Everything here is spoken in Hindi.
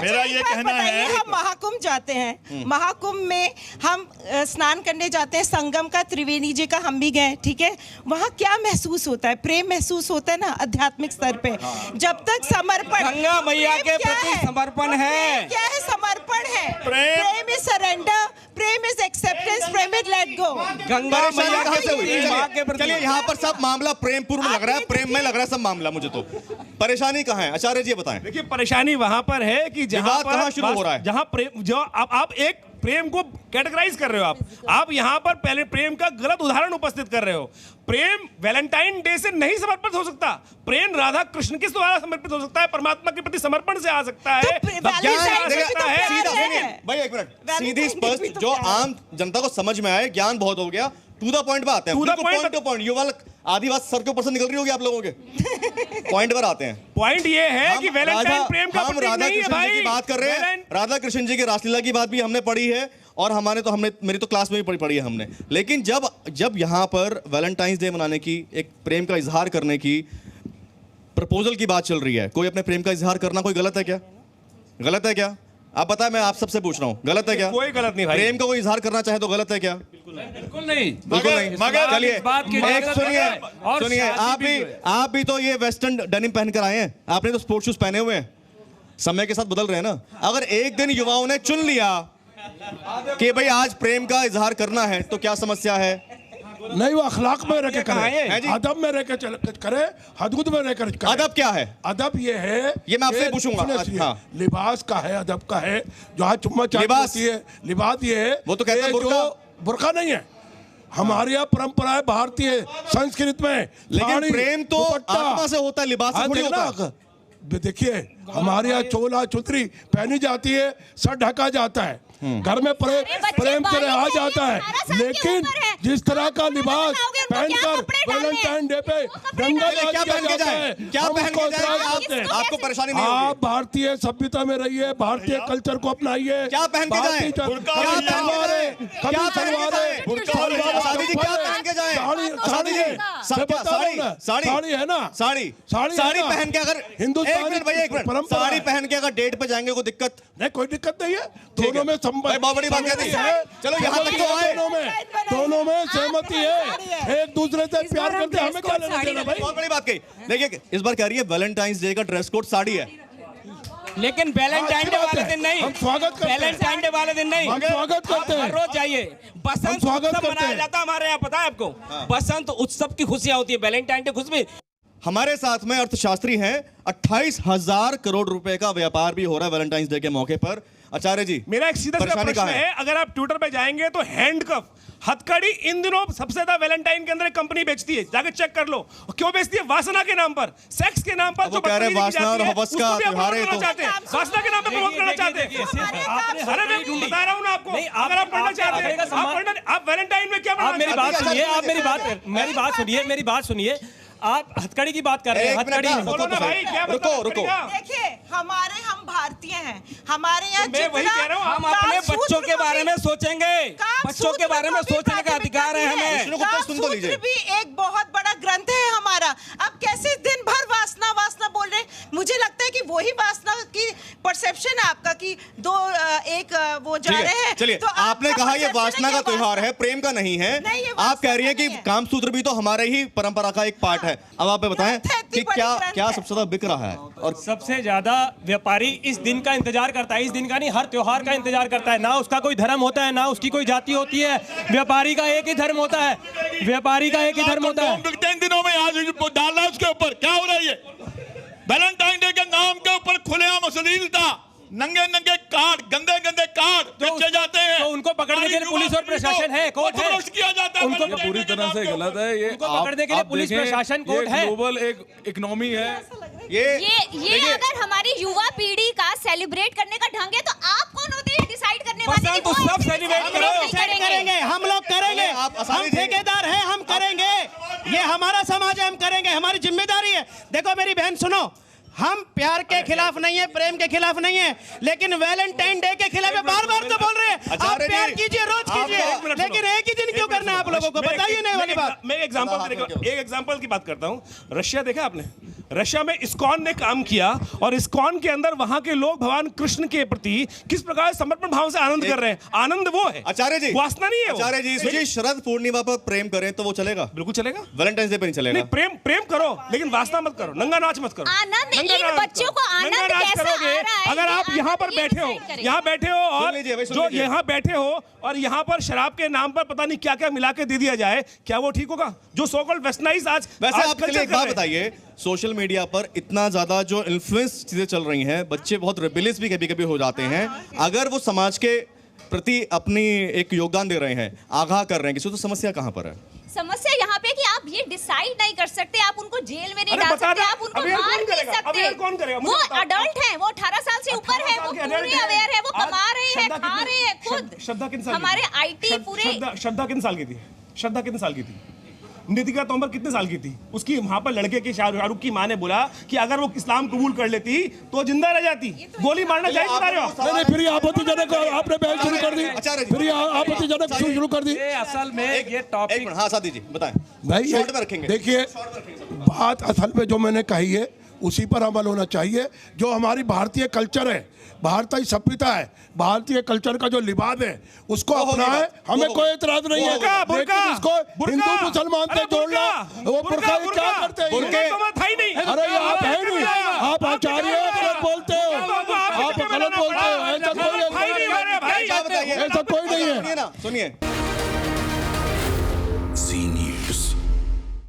मेरा ये कहना है, हम महाकुंभ जाते हैं, महाकुंभ में हम स्नान करने जाते हैं, संगम का, त्रिवेणी जी का हम भी गए, ठीक है। वहाँ क्या महसूस होता है? प्रेम महसूस होता है ना आध्यात्मिक स्तर पे। जब तक समर्पण, गंगा मैया के प्रति समर्पण है। क्या है? समर्पण है। Prem is surrender, prem is acceptance, prem is let go. Ganga मैया कहाँ से हुई? के प्रति। चलिए यहाँ पर सब मामला प्रेम पूर्ण लग रहा है, प्रेम में लग रहा है सब मामला मुझे तो। परेशानी कहाँ है आचार्य जी बताएं। देखिए परेशानी वहां पर है कि जहां पर कहाँ शुरू हो रहा है? जहां प्रेम, जो आप एक प्रेम को कैटेगराइज कर रहे हो, आप यहां पर पहले प्रेम का गलत उदाहरण उपस्थित कर रहे हो। प्रेम वैलेंटाइन डे से नहीं समर्पित हो सकता। प्रेम राधा कृष्ण के द्वारा समर्पित हो सकता है, परमात्मा के प्रति समर्पण से आ सकता है। भाई एक मिनट, सीधी स्पष्ट जो आम जनता को समझ में आए, ज्ञान बहुत हो गया, टू द पॉइंट पर आते हैं। पॉइंट टू पॉइंट, ये वाला आधी बात सर के ऊपर से निकल रही होगी आप लोगों के। पॉइंट पर आते हैं। पॉइंट ये है कि वैलेंटाइन प्रेम का हम राधा कृष्ण जी की बात कर रहे हैं, राधा कृष्ण जी की रासलीला की बात भी हमने पढ़ी है, और हमने मेरी तो क्लास में भी पढ़ी है हमने। लेकिन जब यहाँ पर वैलेंटाइंस डे मनाने की, एक प्रेम का इजहार करने की प्रपोजल की बात चल रही है, कोई अपने प्रेम का इजहार करना कोई गलत है क्या? गलत है क्या? आप बताएं, मैं आप सबसे पूछ रहा हूं, गलत है क्या? कोई गलत नहीं भाई। प्रेम का कोई इजहार करना चाहे तो गलत है क्या? बिल्कुल नहीं, बिल्कुल नहीं। मगर चलिए और सुनिए, आप भी तो ये वेस्टर्न डेनिम पहन कर आए हैं, आपने तो स्पोर्ट्स शूज पहने हुए हैं। समय के साथ बदल रहे हैं ना। अगर एक दिन युवाओं ने चुन लिया कि भाई आज प्रेम का इजहार करना है, तो क्या समस्या है? नहीं, वो अखलाक में रह के करे, अदब में रह के करे, हदूद में रह कर करे। अदब क्या है? अदब ये है, ये मैं आपसे पूछूंगा। हाँ। लिबास का है, अदब का है, जो आज चुम्मा चाटी होती है, लिबास ये है। वो तो कहते हैं बुर्का नहीं है। हमारे यहाँ परंपरा है भारतीय संस्कृत में, लेकिन प्रेम तो आत्मा से होता है, लिबास से थोड़ी होता है। देखिए हमारे यहाँ चोला चुतरी पहनी जाती है, सर ढका जाता है, घर में प्रेम से रहा जाता है। लेकिन जिस तरह का लिबास पहनकर वैलेंटाइन डे पे दंगा क्या पहन के जाए? क्या पहन के जाए? आपको परेशानी नहीं होगी? आप भारतीय सभ्यता में रहिए, भारतीय कल्चर को अपनाइए। क्या पहन के जाए? साड़ी है ना, साड़ी पहन के अगर हिंदुस्तान साड़ी पहन के अगर डेट पे जाएंगे कोई दिक्कत नहीं? कोई दिक्कत नहीं है, दोनों में बहुत बड़ी बात कहती है। चलो यहाँ तक तो आए, दोनों में सहमति है, एक दूसरे से प्यार करते हैं, हमें क्या लेना देना भाई? बहुत बड़ी बात कही। देखिए इस बार कह रही है वैलेंटाइंस डे का ड्रेस कोड साड़ी है, लेकिन वैलेंटाइन डे वाले दिन नहीं। हम स्वागत करते हैं। वैलेंटाइन डे वाले दिन नहीं, हम स्वागत करते हैं। हर रोज जाइए। बसंत उत्सव मनाया जाता है हमारे यहाँ, पता है आपको? बसंत उत्सव की खुशियां होती है, वैलेंटाइन डे खुशी। हमारे साथ में अर्थशास्त्री हैं। 28,000 करोड़ रुपए का व्यापार भी हो रहा है वैलेंटाइंस डे के मौके पर। आचार्य जी, मेरा एक सीधा प्रश्न है, अगर आप ट्विटर पे जाएंगे तो हैंडकफ, हथकड़ी इन दिनों सबसे ज्यादा वैलेंटाइन के अंदर एक कंपनी बेचती है, जाके चेक कर लो। और क्यों बेचती है? वासना के नाम पर, सेक्स के नाम पर। जो कह रहे वासना और हवस का त्योहार है, तो वासना के नाम पर प्रमोट करना चाहते हैं। अरे मैं बता रहा हूं ना आपको, अगर आप पढ़ना चाहते हैं, आप वैलेंटाइन में क्या? आप मेरी बात सुनिए, मेरी बात सुनिए। आप हथकड़ी की बात कर रहे हैं, हथकड़ी रुको। देखिए हम भारतीय हैं, हमारे यहाँ हम अपने बच्चों के बारे में सोचेंगे, बच्चों के बारे में सोचने का अधिकार है हमें। कामसूत्र भी एक बहुत बड़ा ग्रंथ है हमारा। अब कैसे दिन भर वासना बोल रहे? मुझे लगता है कि वही वासना की परसेप्शन है आपका कि एक वो जा रहे हैं। चलिए, तो आपने कहा ये वासना का त्योहार है, प्रेम का नहीं है। आप कह रही हैं कि कामसूत्र भी तो हमारे ही परंपरा का एक पार्ट है। अब आप बताएं कि क्या सबसे ज्यादा बिक रहा है? और सबसे ज्यादा व्यापारी इस दिन का इंतजार करता है, इस दिन का नहीं, हर त्योहार का इंतजार करता है। ना उसका कोई धर्म होता है, ना उसकी कोई जाति होती है, व्यापारी का एक ही धर्म होता है, व्यापारी का एक ही धर्म होता है। इन दिनों में आज डालना उसके ऊपर क्या हो रहा है? वैलेंटाइन डे के नाम के ऊपर खुलेआम अश्लीलता, नंगे कार्ड, गंदे कार्ड बेचे जाते हैं। तो उनको पकड़ने के लिए पुलिस और प्रशासन है, कोर्ट है। किया जाता है। उनको पूरी तरह से गलत है ये। उनको पकड़ने के लिए पुलिस प्रशासन कोर्ट है। ग्लोबल एक इकोनॉमी है ये अगर हमारी युवा पीढ़ी का सेलिब्रेट करने का ढंग है, तो आप कौन होते हैं डिसाइड करने वाले? तो सब सेलिब्रेट करेंगे, हम लोग करेंगे, हम ठेकेदार हैं, हम करेंगे। ये हमारा समाज है, हम करेंगे, हमारी जिम्मेदारी है। देखो मेरी बहन सुनो, हम प्यार के खिलाफ नहीं है, प्रेम के खिलाफ नहीं है, लेकिन वैलेंटाइन डे के खिलाफ बार बार तो बोल रहे हैं। आप प्यार कीजिए, रोज कीजिए, लेकिन एक ही दिन क्यों करना है आप लोगों को? बताइए नहीं वाली बात। मैं एक एग्जांपल की बात करता हूं। रशिया देखा आपने? रशिया में इस्कॉन ने काम किया और इस्कॉन के अंदर वहां के लोग भगवान कृष्ण के प्रति किस प्रकार समर्पण भाव से आनंद कर रहे हैं। आनंद वो है, आचार्य जी, वासना नहीं है। आचार्य जी, इसमें शरद पूर्णिमा पर प्रेम करें तो वो चलेगा? बिल्कुल चलेगा। वैलेंटाइन डे पे नहीं चलेगा? नहीं, प्रेम करो, लेकिन वासना मत करो, नंगा नाच मत करो। आनंद, इन बच्चों को आनंद कैसे आ रहा है? अगर आप यहाँ पर बैठे हो और जो यहाँ बैठे हो और यहाँ पर शराब के नाम पर पता नहीं क्या क्या मिला के दे दिया जाए, क्या वो ठीक होगा? जो सो कॉल्ड वेस्टर्नाइज आज वैसे आप चलिए एक बात बताइए, सोशल मीडिया पर इतना ज्यादा जो इन्फ्लुएंस चीजें चल रही हैं, बच्चे बहुत रेबेलियस भी कभी कभी हो जाते हैं। अगर वो समाज के प्रति अपनी एक योगदान दे रहे हैं, आगाह कर रहे हैं किसी, तो समस्या कहाँ पर है? समस्या यहाँ पे कि आप ये डिसाइड नहीं कर सकते, आप उनको जेल में नहीं डाल सकते, आप उनको मार नहीं सकते। वो अडल्ट हैं, वो 18 साल से ऊपर है, वो पूरे अवेयर है, वो कमा रहे हैं, खा रहे हैं खुद। श्रद्धा कितने साल? हमारे आईटी पूरे। श्रद्धा कितने साल की थी? श्रद्धा कितने साल की थी? नितिका तोमर कितने साल की थी? उसकी वहां पर लड़के के शाहरुख की मां ने बोला कि अगर वो इस्लाम कबूल कर लेती तो जिंदा रह जाती। गोली मारना जायज बता रहे हो? नहीं, फिर आपत्तिजनक आपने बहस शुरू कर दी, फिर आपत्तिजनक शुरू कर दी। असल में ये टॉपिक, हाँ साथी जी बताएं भाई, शॉर्ट में रखेंगे। देखिए, बात असल में जो मैंने कही है उसी पर अमल होना चाहिए। जो हमारी भारतीय कल्चर है, भारतीय सभ्यता है, भारतीय कल्चर का जो लिबास है, उसको अपनाए, हमें कोई एतराज नहीं है। लेकिन इसको हिंदू मुसलमान से जोड़ना, वो बुर्का क्या करते हैं? अरे आप है नहीं, आप आचार्य गलत बोलते हो, आप गलत बोलते हो। ऐसा कोई नहीं है। सुनिए